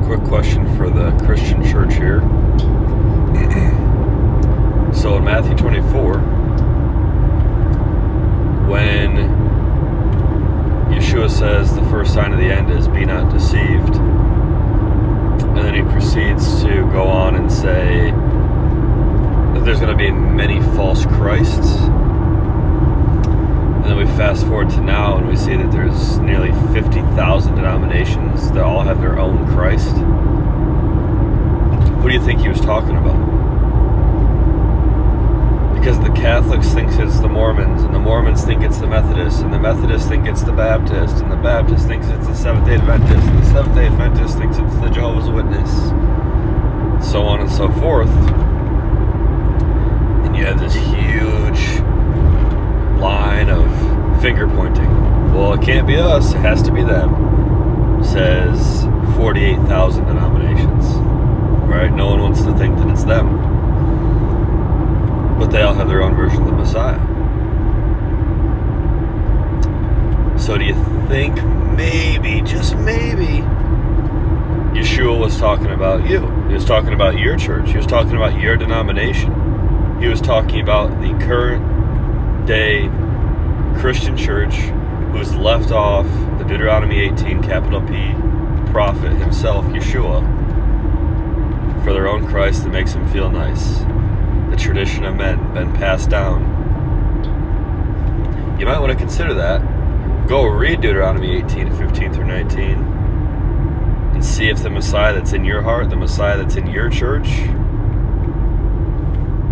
quick question for the Christian church here. So in Matthew 24, when Yeshua says the first sign of the end is be not deceived, and then he proceeds to go on and say that there's going to be many false Christs. And then we fast forward to now and we see that there's nearly 50,000 denominations that all have their own Christ. Who do you think he was talking about? Because the Catholics think it's the Mormons, and the Mormons think it's the Methodists, and the Methodists think it's the Baptists, and the Baptists thinks it's the Seventh-day Adventists, and the Seventh-day Adventists thinks it's the Jehovah's Witness, so on and so forth. And you have this huge line of finger pointing. Well, it can't be us, it has to be them. Says 48,000 denominations. Right? No one wants to think that it's them. But they all have their own version of the Messiah. So do you think maybe, just maybe, Yeshua was talking about you? He was talking about your church. He was talking about your denomination. He was talking about the current day Christian church who's left off the Deuteronomy 18 capital P prophet himself, Yeshua, for their own Christ that makes them feel nice. The tradition of men been passed down. You might want to consider that. Go read Deuteronomy 18, 15 through 19 and see if the Messiah that's in your heart, the Messiah that's in your church,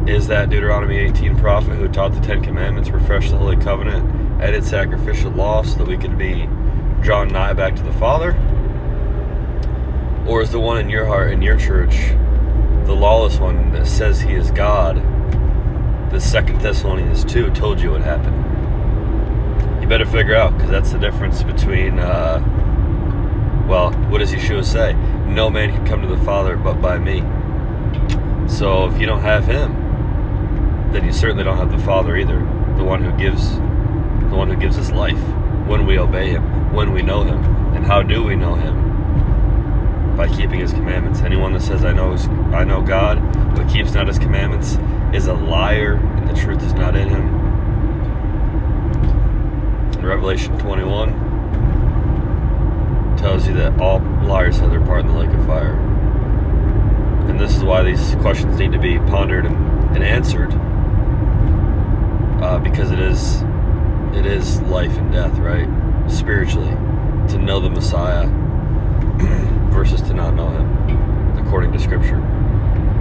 is that Deuteronomy 18 prophet who taught the Ten Commandments, refreshed the Holy Covenant, added sacrificial law so that we could be drawn nigh back to the Father? Or is the one in your heart, in your church, the lawless one that says he is God? The 2 Thessalonians 2 told you what happened. You better figure out, because that's the difference between, what does Yeshua say? No man can come to the Father but by me. So if you don't have him, then you certainly don't have the Father either. The one who gives us life when we obey him, when we know him. And how do we know him? By keeping his commandments. Anyone that says I know God but keeps not his commandments is a liar, and the truth is not in him. In Revelation 21 tells you that all liars have their part in the lake of fire. And this is why these questions need to be pondered and answered, because it is life and death, right? Spiritually, to know the Messiah versus to not know him, according to Scripture.